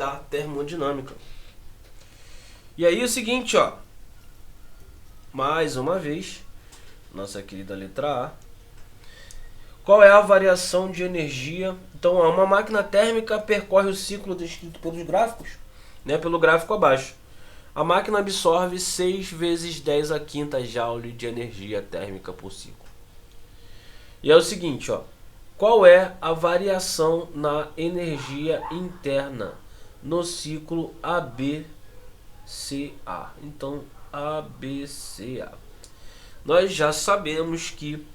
da termodinâmica. E aí o seguinte, ó, mais uma vez, nossa querida letra A. Qual é a variação de energia? Então, uma máquina térmica percorre o ciclo descrito pelos gráficos, né, pelo gráfico abaixo. A máquina absorve 6 vezes 10 a quinta joule de energia térmica por ciclo. E é o seguinte, ó, qual é a variação na energia interna no ciclo ABCA? Então, ABCA. Nós já sabemos que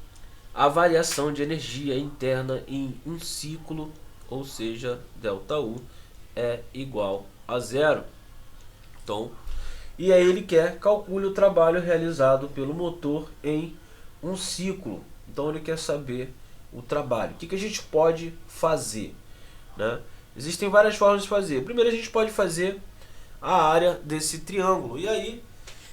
a variação de energia interna em um ciclo, ou seja, ΔU, é igual a zero. Então, e aí ele quer calcule o trabalho realizado pelo motor em um ciclo. Então ele quer saber o trabalho. O que a gente pode fazer, né? Existem várias formas de fazer. Primeiro a gente pode fazer a área desse triângulo. E aí,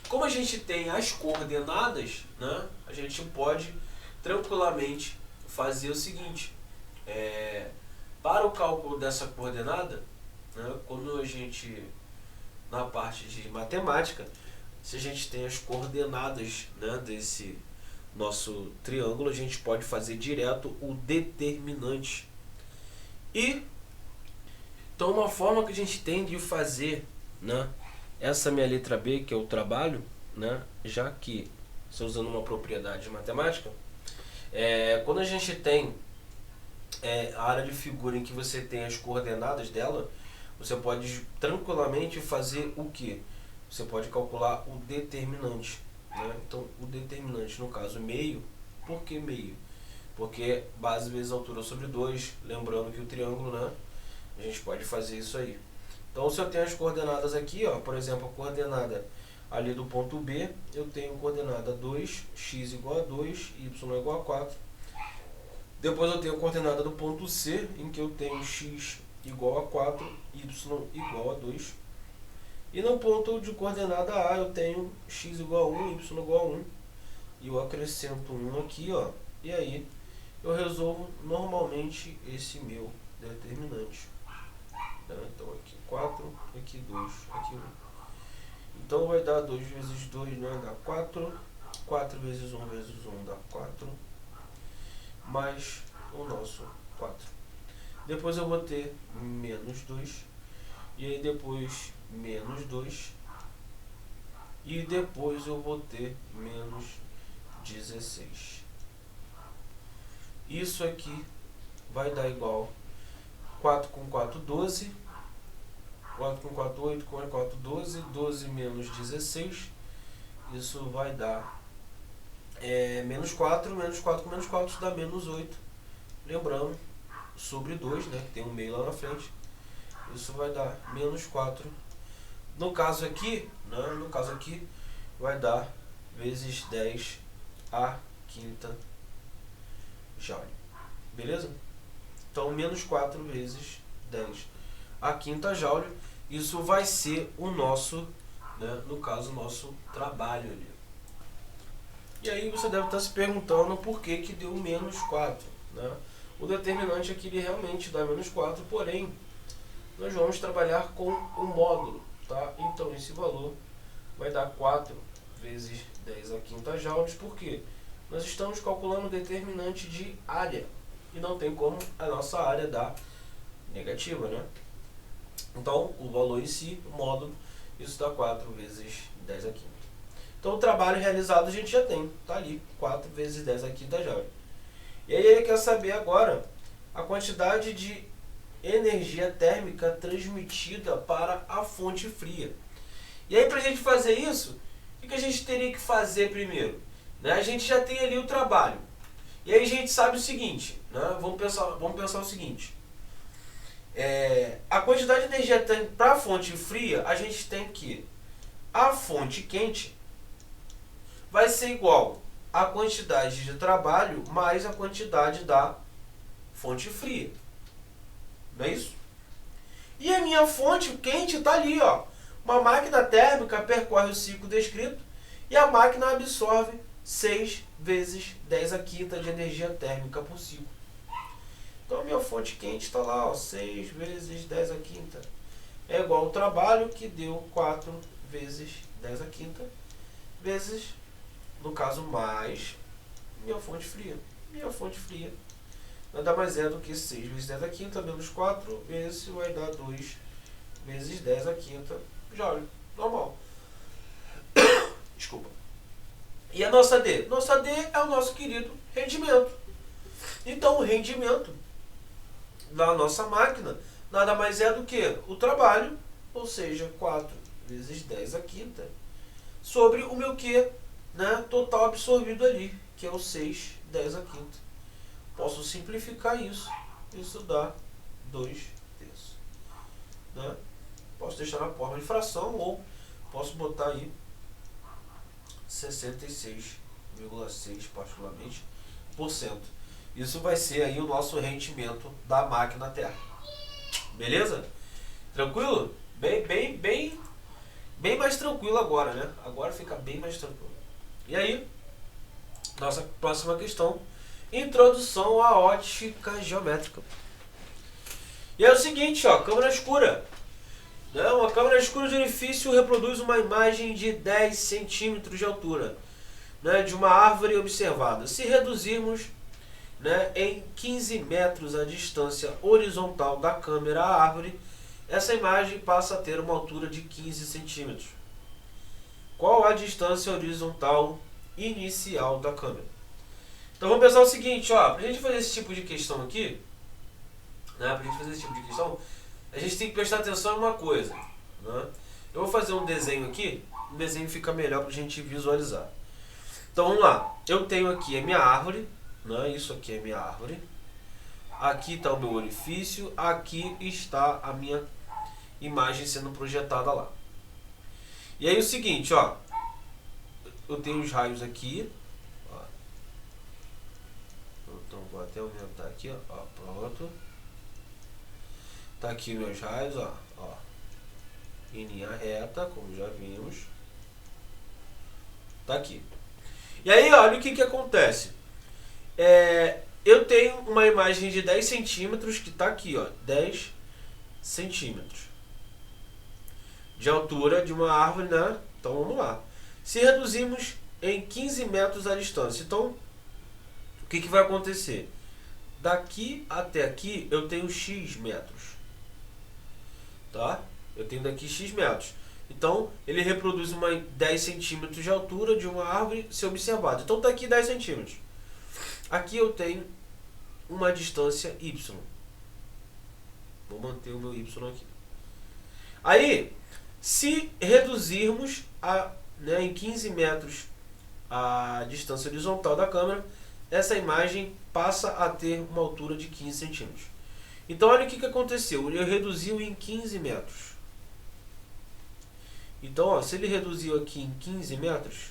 como a gente tem as coordenadas, né, a gente pode tranquilamente fazer o seguinte. Para o cálculo dessa coordenada, né, quando a gente, na parte de matemática, se a gente tem as coordenadas, né, desse nosso triângulo, a gente pode fazer direto o determinante. E então uma forma que a gente tem de fazer, né, essa minha letra B, que é o trabalho, né, já que estou usando uma propriedade de matemática, quando a gente tem a área de figura em que você tem as coordenadas dela, você pode tranquilamente fazer o que? Você pode calcular o determinante, né? Então, o determinante, no caso, meio. Por que meio? Porque base vezes altura sobre 2, lembrando que o triângulo, né? A gente pode fazer isso aí. Então, se eu tenho as coordenadas aqui, ó, por exemplo, a coordenada ali do ponto B, eu tenho coordenada 2, x igual a 2, y igual a 4. Depois eu tenho a coordenada do ponto C, em que eu tenho x igual a 4, y igual a 2. E no ponto de coordenada A eu tenho x igual a 1, y igual a 1. E eu acrescento 1 aqui, ó. E aí eu resolvo normalmente esse meu determinante. Então aqui 4, aqui 2, aqui 1. Então vai dar 2 vezes 2, né? Dá 4. 4 vezes 1 vezes 1 dá 4. Mais o nosso 4. Depois eu vou ter menos 2. E aí depois menos 2. E depois eu vou ter menos 16. Isso aqui vai dar igual 4 com 4, 12. 4 com 4, 8, com 4, 12. 12 menos 16. Isso vai dar menos 4. Menos 4 com menos 4 dá menos 8. Lembrando, sobre 2, né, que tem um meio lá na frente. Isso vai dar menos 4. No caso aqui, né, vai dar vezes 10 a quinta joule. Beleza? Então, menos 4 vezes 10 a quinta joule. Isso vai ser o nosso, né, no caso, o nosso trabalho ali. E aí você deve estar se perguntando por que deu menos 4. Né? O determinante aqui ele realmente dá menos 4, porém, nós vamos trabalhar com um módulo. Tá? Então, esse valor vai dar 4 vezes 10 a quinta joules, porque nós estamos calculando o determinante de área. E não tem como a nossa área dar negativa, né? Então, o valor em si, o módulo, isso dá 4 vezes 10 a quinta. Então, o trabalho realizado a gente já tem. Está ali, 4 vezes 10 a quinta joule. E aí ele quer saber agora a quantidade de energia térmica transmitida para a fonte fria. E aí, para a gente fazer isso, o que a gente teria que fazer primeiro? Né? A gente já tem ali o trabalho. E aí a gente sabe o seguinte, né? Vamos pensar o seguinte. A quantidade de energia térmica para a fonte fria, a gente tem que a fonte quente vai ser igual à quantidade de trabalho mais a quantidade da fonte fria. Não é isso? E a minha fonte quente está ali, ó. Uma máquina térmica percorre o ciclo descrito e a máquina absorve 6 vezes 10 a quinta de energia térmica por ciclo. Então a minha fonte quente está lá, ó, 6 vezes 10 a quinta. é igual ao trabalho, que deu 4 vezes 10 à quinta, vezes, no caso, mais minha fonte fria. Minha fonte fria nada mais é do que 6 vezes 10 à quinta, menos 4 vezes vai dar 2 vezes 10 à quinta. Já olha, normal. Desculpa. E a nossa D? Nossa D é o nosso querido rendimento. Então, o rendimento da nossa máquina nada mais é do que o trabalho, ou seja, 4 vezes 10 à quinta, sobre o meu Q, né, total absorvido ali, que é o 6, 10 à quinta. Posso simplificar isso. Isso dá 2 terços. Né? Posso deixar na forma de fração ou posso botar aí 66,6 particularmente por cento. Isso vai ser aí o nosso rendimento da máquina Terra. Beleza? Tranquilo? Bem mais tranquilo agora, né? Agora fica bem mais tranquilo. E aí, nossa próxima questão: introdução à ótica geométrica. E é o seguinte, ó, câmera escura. Né? Uma câmera escura de orifício reproduz uma imagem de 10 centímetros de altura, né, de uma árvore observada. Se reduzirmos, né, em 15 metros a distância horizontal da câmera à árvore, essa imagem passa a ter uma altura de 15 centímetros. Qual a distância horizontal inicial da câmera? Então vamos pensar o seguinte, ó, para a gente fazer esse tipo de questão aqui, né, a gente tem que prestar atenção em uma coisa. Né? Eu vou fazer um desenho aqui, o desenho fica melhor para a gente visualizar. Então vamos lá, eu tenho aqui a minha árvore, né? Isso aqui é minha árvore, aqui está o meu orifício, aqui está a minha imagem sendo projetada lá. E aí o seguinte, ó, eu tenho os raios aqui, ó. Então vou até aumentar aqui, ó, pronto. Tá aqui meus raios, ó, em linha reta, como já vimos. Tá aqui. E aí, olha o que acontece. Eu tenho uma imagem de 10 centímetros que está aqui, ó, 10 centímetros de altura de uma árvore, né? Então vamos lá. Se reduzirmos em 15 metros a distância, então o que vai acontecer? Daqui até aqui eu tenho x metros, tá? Eu tenho daqui x metros. Então ele reproduz uma 10 centímetros de altura de uma árvore se observado. Então está aqui 10 centímetros. Aqui eu tenho uma distância y. Vou manter o meu y aqui. Aí, se reduzirmos em 15 metros a distância horizontal da câmera, essa imagem passa a ter uma altura de 15 centímetros. Então, olha o que aconteceu. Ele reduziu em 15 metros. Então, ó, se ele reduziu aqui em 15 metros,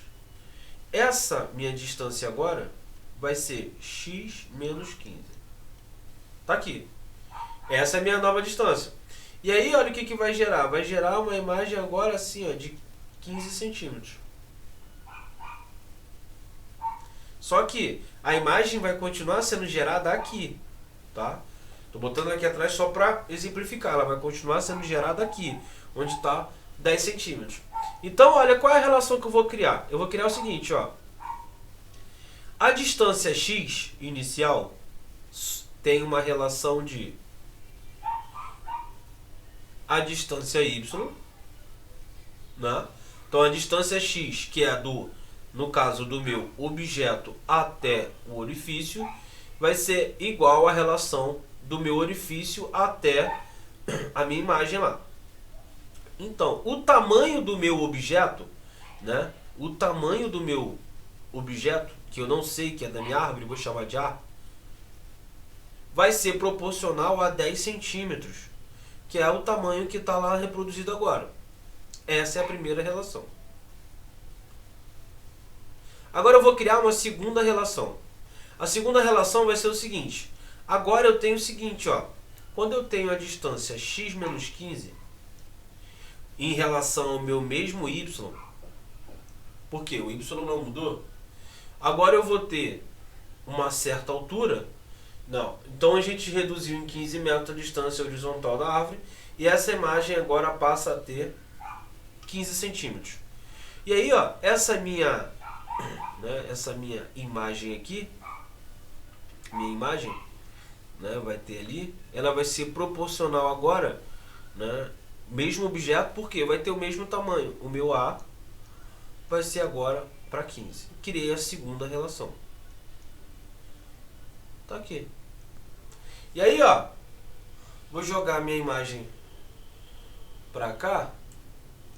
essa minha distância agora vai ser x menos 15. Tá aqui. Essa é a minha nova distância. E aí, olha o que vai gerar. Vai gerar uma imagem agora assim, ó, de 15 centímetros. Só que a imagem vai continuar sendo gerada aqui, tá? Tô botando aqui atrás só para exemplificar. Ela vai continuar sendo gerada aqui, onde está 10 centímetros. Então, olha, qual é a relação que eu vou criar? Eu vou criar o seguinte, ó. A distância x inicial tem uma relação de a distância y, né? Então a distância x, que é no caso do meu objeto até o orifício, vai ser igual à relação do meu orifício até a minha imagem lá. Então, o tamanho do meu objeto, né? O tamanho do meu objeto, que eu não sei que é da minha árvore, vou chamar de árvore, vai ser proporcional a 10 centímetros, que é o tamanho que está lá reproduzido agora. Essa é a primeira relação. Agora eu vou criar uma segunda relação. A segunda relação vai ser o seguinte. Agora eu tenho o seguinte, ó. Quando eu tenho a distância x menos 15 em relação ao meu mesmo y, porque o y não mudou, agora eu vou ter uma certa altura. Não. Então a gente reduziu em 15 metros a distância horizontal da árvore e essa imagem agora passa a ter 15 centímetros. E aí, ó, essa minha imagem aqui, né, vai ter ali, ela vai ser proporcional agora, né, mesmo objeto, porque vai ter o mesmo tamanho. O meu A vai ser agora para 15. Criei a segunda relação. Tá aqui. E aí, ó, vou jogar minha imagem para cá.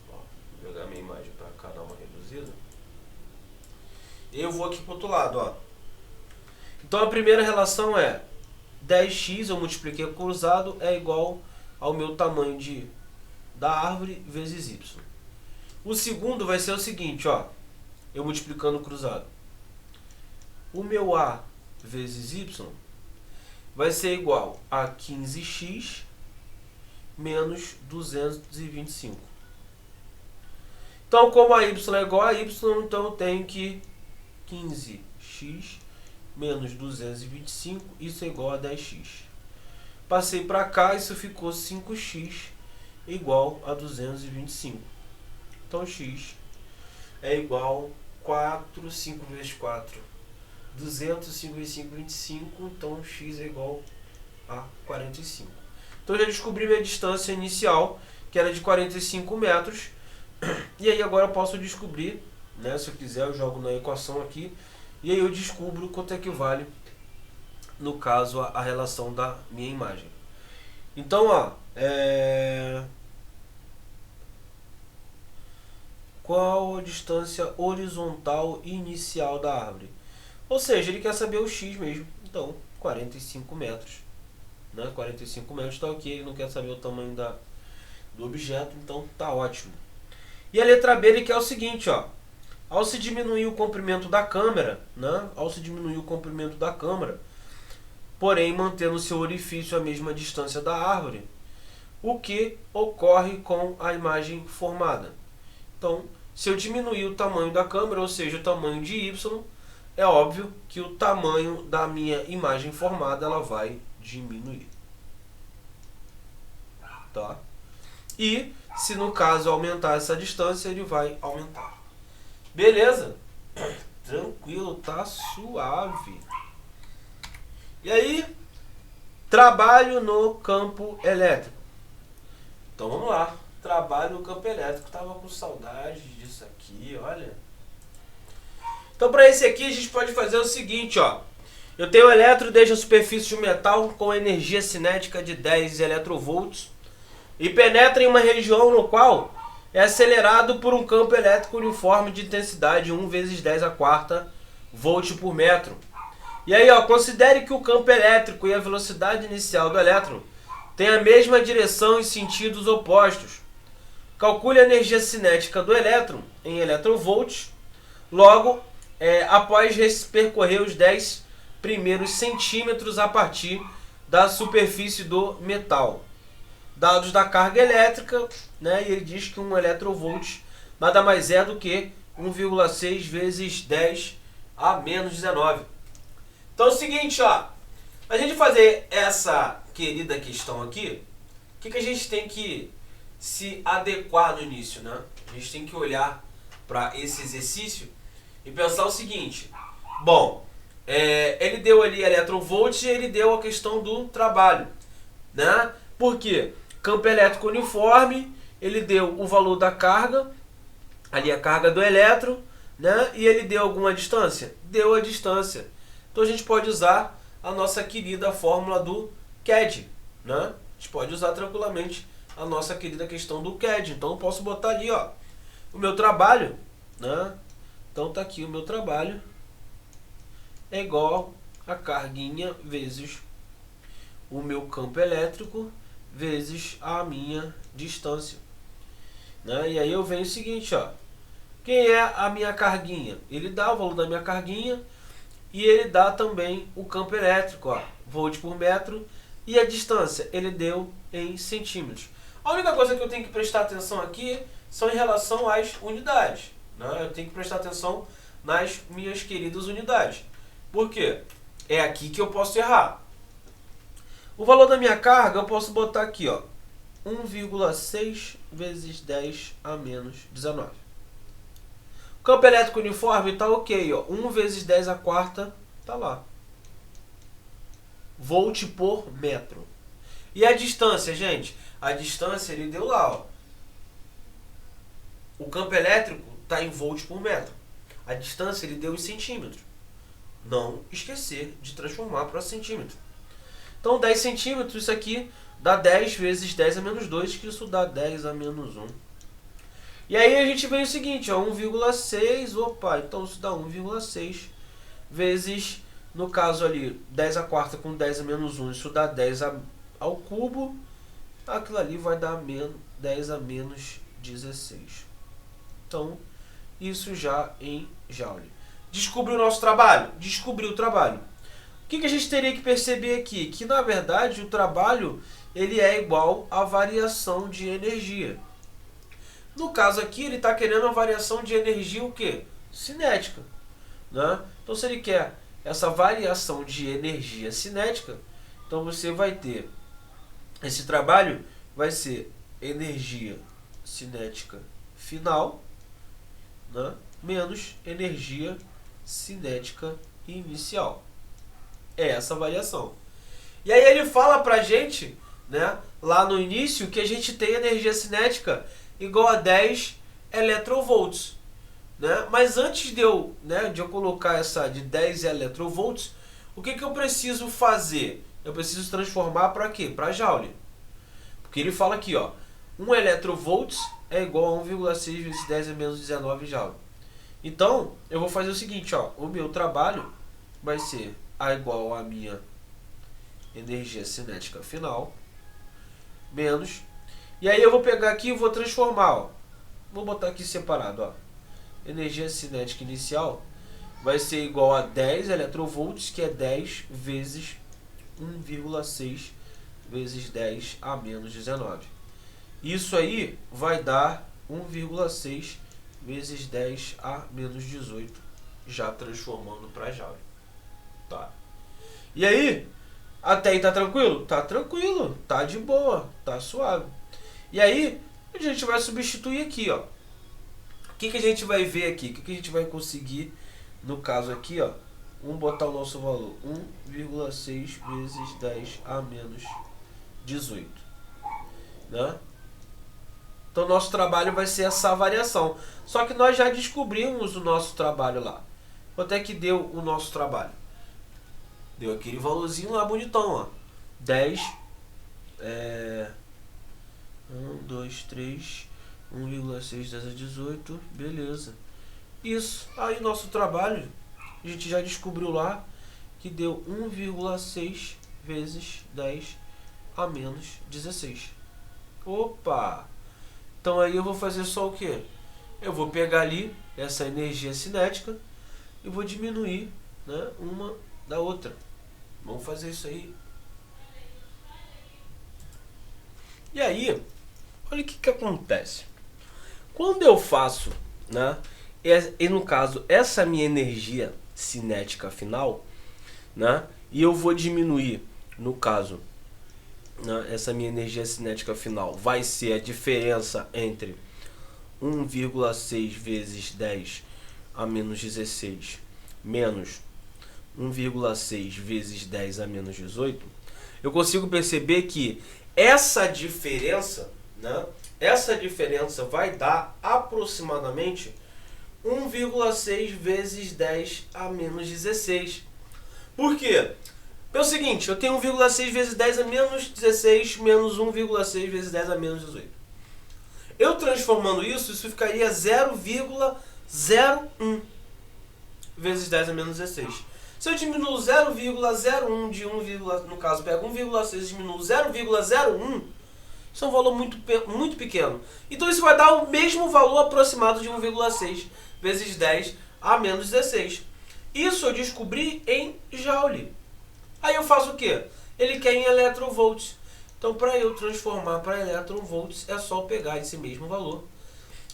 Ó, vou jogar minha imagem para cá, dar uma reduzida. E eu vou aqui pro outro lado, ó. Então a primeira relação é 10x, eu multipliquei cruzado, é igual ao meu tamanho da árvore vezes y. O segundo vai ser o seguinte, ó, eu multiplicando cruzado. O meu A vezes y vai ser igual a 15x menos 225. Então, como a y é igual a y, então eu tenho que 15x menos 225, isso é igual a 10x. Passei para cá, isso ficou 5x igual a 225. Então, x é igual a 4, 5 vezes 4, 205 vezes 5, 25. Então, x é igual a 45. Então, eu já descobri minha distância inicial, que era de 45 metros. E aí, agora eu posso descobrir, né, se eu quiser, eu jogo na equação aqui. E aí eu descubro quanto é que vale, no caso, a relação da minha imagem. Então, ó, qual a distância horizontal inicial da árvore? Ou seja, ele quer saber o x mesmo. Então, 45 metros. Né? 45 metros está ok, ele não quer saber o tamanho do objeto, então tá ótimo. E a letra B ele quer o seguinte, ó. Ao se diminuir o comprimento da câmera, né? Porém mantendo seu orifício a mesma distância da árvore, o que ocorre com a imagem formada? Então, se eu diminuir o tamanho da câmera, ou seja, o tamanho de y, é óbvio que o tamanho da minha imagem formada ela vai diminuir. Tá? E se no caso aumentar essa distância, ele vai aumentar. Beleza? Tranquilo, tá suave. E aí, trabalho no campo elétrico. Então vamos lá. Trabalho no campo elétrico. Tava com saudade disso aqui, olha. Então para esse aqui a gente pode fazer o seguinte, ó. Eu tenho um elétron desde a superfície de um metal com energia cinética de 10 eletrovolts e penetra em uma região no qual é acelerado por um campo elétrico uniforme de intensidade 1 vezes 10 a quarta volt por metro. E aí, ó, considere que o campo elétrico e a velocidade inicial do elétron têm a mesma direção em sentidos opostos. Calcule a energia cinética do elétron em electrovolts. Logo, após percorrer os 10 primeiros centímetros a partir da superfície do metal. Dados da carga elétrica, né, e ele diz que um electrovolt nada mais é do que 1,6 vezes 10 a menos 19. Então é o seguinte, ó, a gente fazer essa querida questão aqui, o que a gente tem que se adequar no início, né? A gente tem que olhar para esse exercício e pensar o seguinte, bom, ele deu ali electrovolts e ele deu a questão do trabalho, né? Por quê? Campo elétrico uniforme, ele deu o valor da carga, ali a carga do elétron, né? E ele deu alguma distância? Deu a distância. Então a gente pode usar a nossa querida fórmula do CAD, né? A gente pode usar tranquilamente a nossa querida questão do CAD. Então eu posso botar ali, ó, o meu trabalho, né? Então tá aqui o meu trabalho é igual a carguinha vezes o meu campo elétrico vezes a minha distância, né? E aí eu venho o seguinte, ó, quem é a minha carguinha? Ele dá o valor da minha carguinha e ele dá também o campo elétrico, ó, volt por metro, e a distância ele deu em centímetros. A única coisa que eu tenho que prestar atenção aqui são em relação às unidades, né? Eu tenho que prestar atenção nas minhas queridas unidades. Por quê? É aqui que eu posso errar. O valor da minha carga eu posso botar aqui, ó, 1,6 vezes 10 a menos 19. O campo elétrico uniforme está ok, ó. 1 vezes 10 a quarta está lá. Volt por metro. E a distância, gente? A distância ele deu lá, ó. O campo elétrico está em volt por metro. A distância ele deu em centímetros. Não esquecer de transformar para centímetro. Então 10 centímetros, isso aqui dá 10 vezes 10 a menos 2, que isso dá 10 a menos 1. E aí a gente vê o seguinte, ó, 1,6, opa, então isso dá 1,6 vezes, no caso ali, 10 a quarta com 10 a menos 1, isso dá 10 ao cubo, aquilo ali vai dar 10 a menos 16. Então, isso já em Joule. Descobriu o nosso trabalho? Descobriu o trabalho. O que a gente teria que perceber aqui? Que, na verdade, o trabalho ele é igual à variação de energia. No caso aqui, ele está querendo a variação de energia o quê? Cinética. Né? Então, se ele quer essa variação de energia cinética, então você vai ter, esse trabalho vai ser energia cinética final, né? Menos energia cinética inicial. É essa variação. E aí ele fala pra gente, né, lá no início, que a gente tem energia cinética igual a 10 electrovolts. Né? Mas antes de eu colocar essa de 10 electrovolts, o que eu preciso fazer? Eu preciso transformar para quê? Para Joule. Porque ele fala aqui, ó, 1 electrovolts é igual a 1,6 vezes 10 a menos 19 Joule. Então, eu vou fazer o seguinte, ó, o meu trabalho vai ser A igual a minha energia cinética final, menos, e aí eu vou pegar aqui e vou transformar, ó, vou botar aqui separado, ó, energia cinética inicial vai ser igual a 10 electrovolts, que é 10 vezes 1,6 vezes 10 a menos 19. Isso aí vai dar 1,6 vezes 10 a menos 18, já transformando para Joule. Tá. E aí, até aí tá tranquilo? Tá tranquilo, tá de boa, tá suave. E aí, a gente vai substituir aqui, ó. O que a gente vai ver aqui? O que a gente vai conseguir, no caso aqui, ó. Vamos botar o nosso valor, 1,6 vezes 10 a menos 18. Né? Então, nosso trabalho vai ser essa variação. Só que nós já descobrimos o nosso trabalho lá. Quanto é que deu o nosso trabalho? Deu aquele valorzinho lá bonitão, ó. 10, 1, 2, 3, 1,6 10 a 18, beleza. Isso, aí nosso trabalho, a gente já descobriu lá que deu 1,6 vezes 10 a menos 16. Opa! Então aí eu vou fazer só o que? Eu vou pegar ali essa energia cinética e vou diminuir, né, uma da outra. Vamos fazer isso aí. E aí, olha o que acontece. Quando eu faço, né, e no caso, essa minha energia cinética final, né, e eu vou diminuir, no caso, né, essa minha energia cinética final vai ser a diferença entre 1,6 vezes 10 a menos 16 menos 1,6 vezes 10 a menos 18, eu consigo perceber que essa diferença, né, essa diferença vai dar aproximadamente 1,6 vezes 10 a menos 16. Por quê? É o seguinte, eu tenho 1,6 vezes 10 a menos 16 menos 1,6 vezes 10 a menos 18. Eu transformando isso ficaria 0,01 vezes 10 a menos 16. Se eu diminuo 0,01 de 1, no caso, pego 1,6 e diminuo 0,01, isso é um valor muito pequeno. Então isso vai dar o mesmo valor aproximado de 1,6 vezes 10 a menos 16. Isso eu descobri em Joule. Aí eu faço o quê? Ele quer em electrovolts. Então, para eu transformar para electrovolts, é só pegar esse mesmo valor,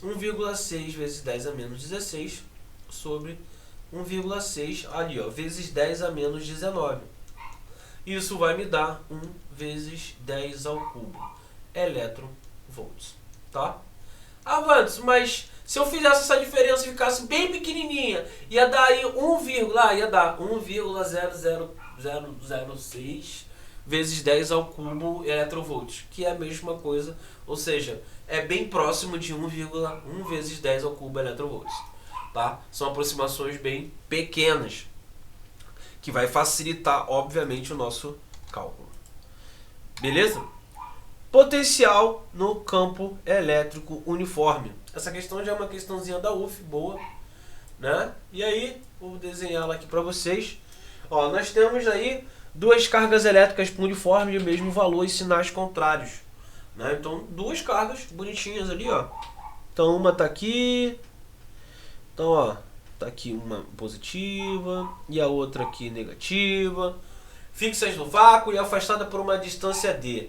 1,6 vezes 10 a menos 16, sobre 1,6 ali, ó, vezes 10 a menos 19. Isso vai me dar 1 vezes 10 ao cubo. electronvolts, tá? Ah, Vandes, mas se eu fizesse essa diferença e ficasse bem pequenininha, ia dar aí 1,00006 vezes 10 ao cubo electronvolts, que é a mesma coisa, ou seja, é bem próximo de 1,1 vezes 10 ao cubo electronvolts, tá? São aproximações bem pequenas, que vai facilitar, obviamente, o nosso cálculo. Beleza? Potencial no campo elétrico uniforme. Essa questão já é uma questãozinha da UF, boa, né? E aí, vou desenhar ela aqui para vocês. Ó, nós temos aí duas cargas elétricas uniformes de mesmo valor e sinais contrários, né? Então, duas cargas bonitinhas ali, ó. Então, uma tá aqui. Então, ó, tá aqui uma positiva e a outra aqui negativa. Fixas no vácuo e afastada por uma distância d.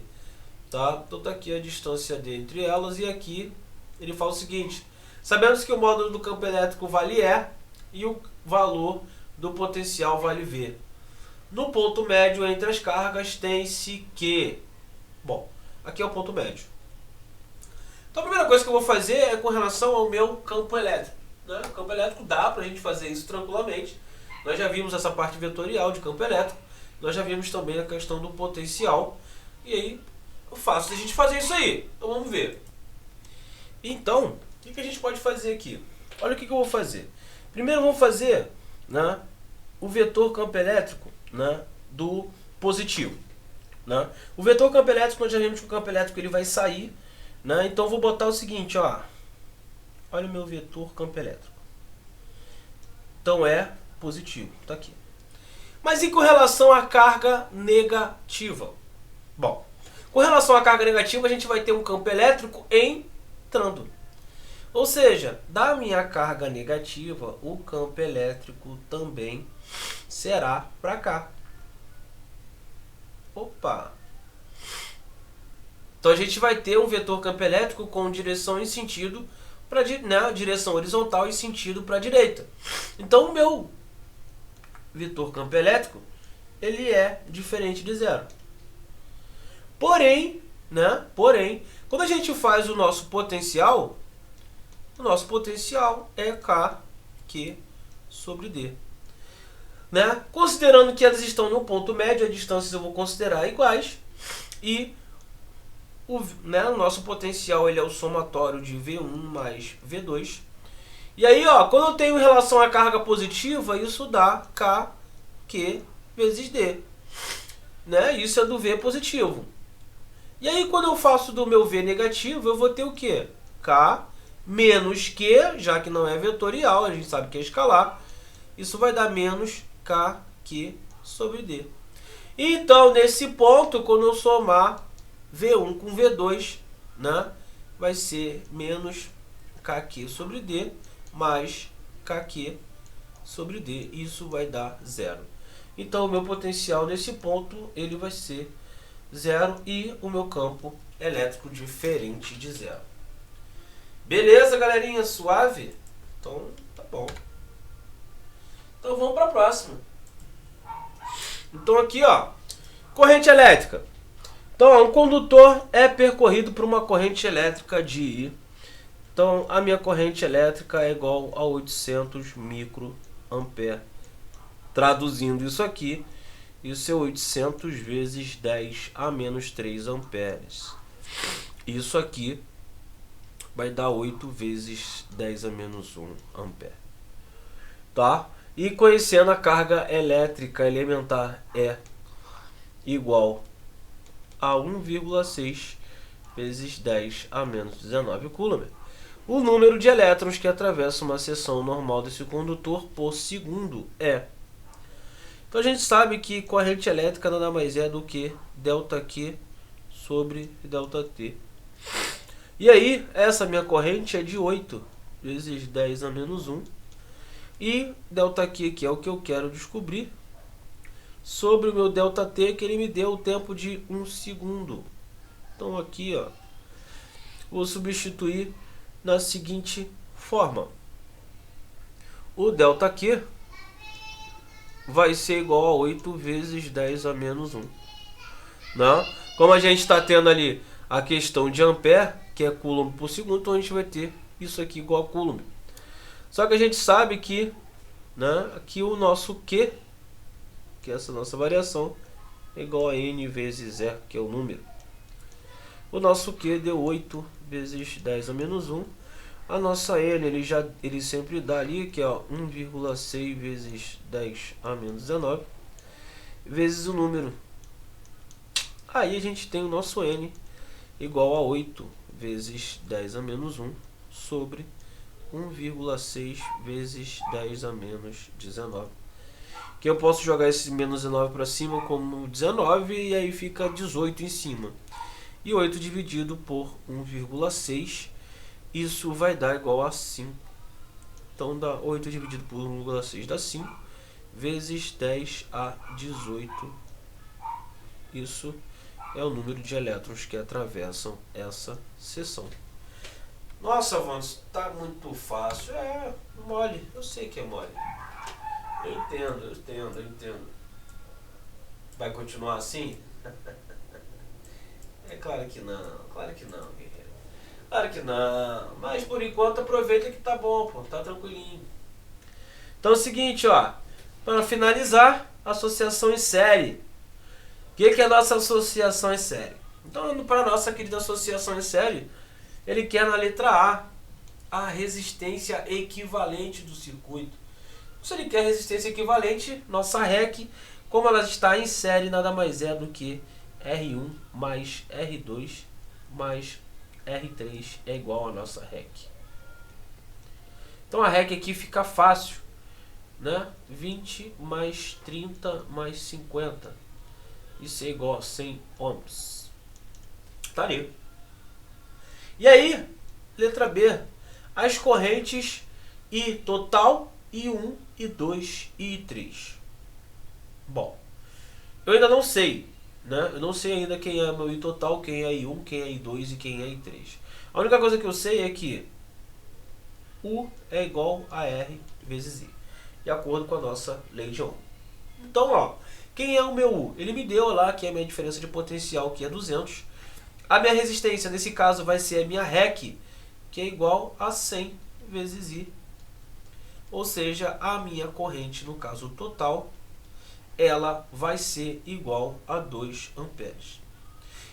Tá? Então tá aqui a distância d entre elas e aqui ele fala o seguinte: sabemos que o módulo do campo elétrico vale E e o valor do potencial vale V. No ponto médio entre as cargas tem-se que... Bom, aqui é o ponto médio. Então a primeira coisa que eu vou fazer é com relação ao meu campo elétrico, né? O campo elétrico dá pra gente fazer isso tranquilamente. Nós já vimos essa parte vetorial de campo elétrico. Nós já vimos também a questão do potencial. E aí, é fácil a gente fazer isso aí. Então vamos ver. Então, o que a gente pode fazer aqui? Olha o que eu vou fazer. Primeiro vamos fazer, né, o vetor campo elétrico, né, do positivo. Né? O vetor campo elétrico, nós já vimos que o campo elétrico ele vai sair. Né? Então vou botar o seguinte, ó. Olha o meu vetor campo elétrico. Então é positivo. Tá aqui. Mas e com relação à carga negativa? Bom, com relação à carga negativa, a gente vai ter um campo elétrico entrando. Ou seja, da minha carga negativa, o campo elétrico também será para cá. Opa! Então a gente vai ter um vetor campo elétrico com direção e sentido para, né, direção horizontal e sentido para a direita. Então o meu vetor campo elétrico ele é diferente de zero. Porém, né? Quando a gente faz o nosso potencial é KQ sobre D. Né? Considerando que elas estão no ponto médio, as distâncias eu vou considerar iguais. E o nosso potencial ele é o somatório de V1 mais V2. E aí, ó, quando eu tenho em relação à carga positiva, isso dá KQ vezes D. Né? Isso é do V positivo. E aí, quando eu faço do meu V negativo, eu vou ter o quê? K menos Q, já que não é vetorial, a gente sabe que é escalar. Isso vai dar menos KQ sobre D. Então, nesse ponto, quando eu somar V1 com V2, né, vai ser menos KQ sobre D mais KQ sobre D. Isso vai dar zero. Então, o meu potencial nesse ponto ele vai ser zero e o meu campo elétrico diferente de zero. Beleza, galerinha? Suave? Então, tá bom. Então, vamos para a próxima. Então, aqui, ó, corrente elétrica. Então, ó, um condutor é percorrido por uma corrente elétrica de I. Então, a minha corrente elétrica é igual a 800 microampere. Traduzindo isso aqui, isso é 800 vezes 10 a menos 3 amperes. Isso aqui vai dar 8 vezes 10 a menos 1 ampere. Tá? E conhecendo a carga elétrica elementar é igual a 1,6 vezes 10 a menos 19 coulomb. O número de elétrons que atravessam uma seção normal desse condutor por segundo é... Então a gente sabe que corrente elétrica nada mais é do que ΔQ sobre ΔT. E aí, essa minha corrente é de 8 vezes 10 a menos 1. E ΔQ, que é o que eu quero descobrir, sobre o meu ΔT, que ele me deu o tempo de 1 segundo. Então aqui, ó, vou substituir na seguinte forma. O ΔQ vai ser igual a 8 vezes 10 a menos 1. Não? Como a gente está tendo ali a questão de ampere, que é coulomb por segundo, então a gente vai ter isso aqui igual a coulomb. Só que a gente sabe que, né, aqui o nosso Q, que é essa nossa variação, é igual a N vezes E, que é o número. O nosso Q deu 8 vezes 10 a menos 1. A nossa N, ele sempre dá ali, que é 1,6 vezes 10 a menos 19, vezes o número. Aí a gente tem o nosso N igual a 8 vezes 10 a menos 1 sobre 1,6 vezes 10 a menos 19. Que eu posso jogar esse menos 19 para cima como 19 e aí fica 18 em cima. E 8 dividido por 1,6, isso vai dar igual a 5. Então dá 8 dividido por 1,6 dá 5, vezes 10 a 18. Isso é o número de elétrons que atravessam essa seção. Nossa, Vans, tá muito fácil. É mole, eu sei que é mole. Eu entendo. Vai continuar assim? É claro que não, guerreiro. Claro que não, mas por enquanto aproveita que tá bom, pô, tá tranquilinho. Então é o seguinte, ó, para finalizar, associação em série. O que é a nossa associação em série? Então, para a nossa querida associação em série, ele quer na letra A resistência equivalente do circuito. Se ele quer resistência equivalente, nossa REC, como ela está em série, nada mais é do que R1 mais R2 mais R3 é igual a nossa REC. Então a REC aqui fica fácil, né? 20 mais 30 mais 50. Isso é igual a 100 ohms. Tá ali. E aí, letra B. As correntes I total, I1, I2 e I3. Bom, eu ainda não sei, né? Eu não sei ainda quem é meu I total, quem é I1, quem é I2 e quem é I3. A única coisa que eu sei é que U é igual a R vezes I, de acordo com a nossa lei de Ohm. Então, ó, quem é o meu U? Ele me deu lá que é a minha diferença de potencial, que é 200. A minha resistência, nesse caso, vai ser a minha REC, que é igual a 100 vezes I. Ou seja, a minha corrente, no caso total, ela vai ser igual a 2 amperes.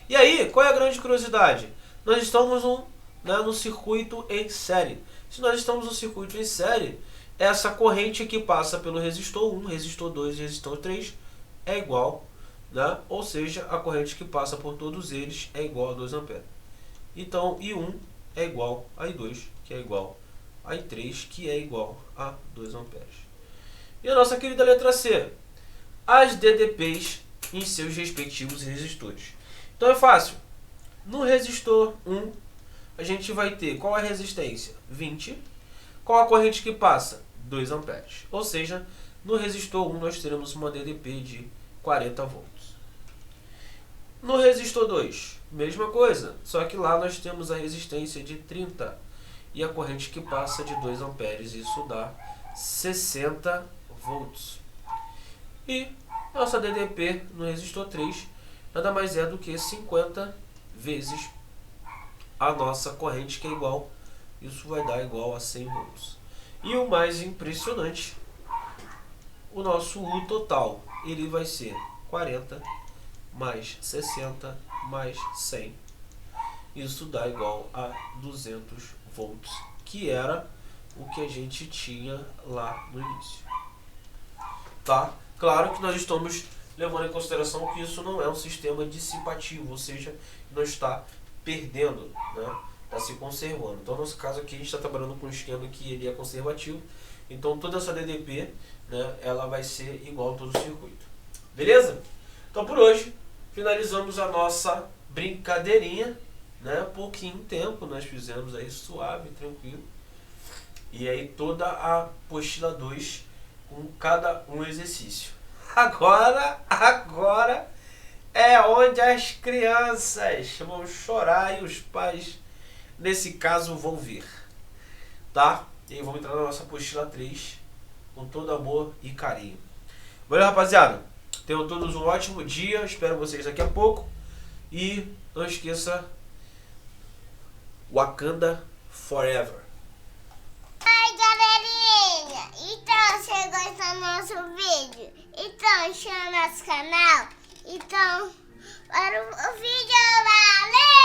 E aí, qual é a grande curiosidade? Nós estamos no circuito em série. Se nós estamos no circuito em série, essa corrente que passa pelo resistor 1, resistor 2 e resistor 3 é igual, né? Ou seja, a corrente que passa por todos eles é igual a 2 amperes. Então, I1 é igual a I2, que é igual a I3, que é igual a 2 amperes. E a nossa querida letra C? As DDPs em seus respectivos resistores. Então é fácil. No resistor 1, a gente vai ter qual é a resistência? 20. Qual a corrente que passa? 2 amperes. Ou seja, no resistor 1 nós teremos uma DDP de 40 volts. No resistor 2, mesma coisa, só que lá nós temos a resistência de 30 e a corrente que passa de 2 amperes, isso dá 60 volts. E nossa DDP no resistor 3 nada mais é do que 50 vezes a nossa corrente, que é igual, isso vai dar igual a 100 volts. E o mais impressionante, o nosso U total, ele vai ser 40 mais 60 mais 100. Isso dá igual a 200 volts, que era o que a gente tinha lá no início. Tá? Claro que nós estamos levando em consideração que isso não é um sistema dissipativo, ou seja, não está perdendo, né? Está se conservando. Então, no nosso caso aqui, a gente está trabalhando com um esquema que ele é conservativo. Então, toda essa DDP, né, ela vai ser igual a todo o circuito. Beleza? Então, por hoje, finalizamos a nossa brincadeirinha, né? Pouquinho tempo nós fizemos aí, suave, tranquilo. E aí, toda a apostila 2 com cada um exercício. Agora é onde as crianças vão chorar e os pais, nesse caso, vão ver. Tá? E aí vamos entrar na nossa apostila 3 com todo amor e carinho. Valeu, rapaziada. Tenham todos um ótimo dia. Espero vocês daqui a pouco. E não esqueça Wakanda Forever. Oi, galerinha! Então, você gostou do nosso vídeo? Então, chama nosso canal. Então, para o vídeo, valeu!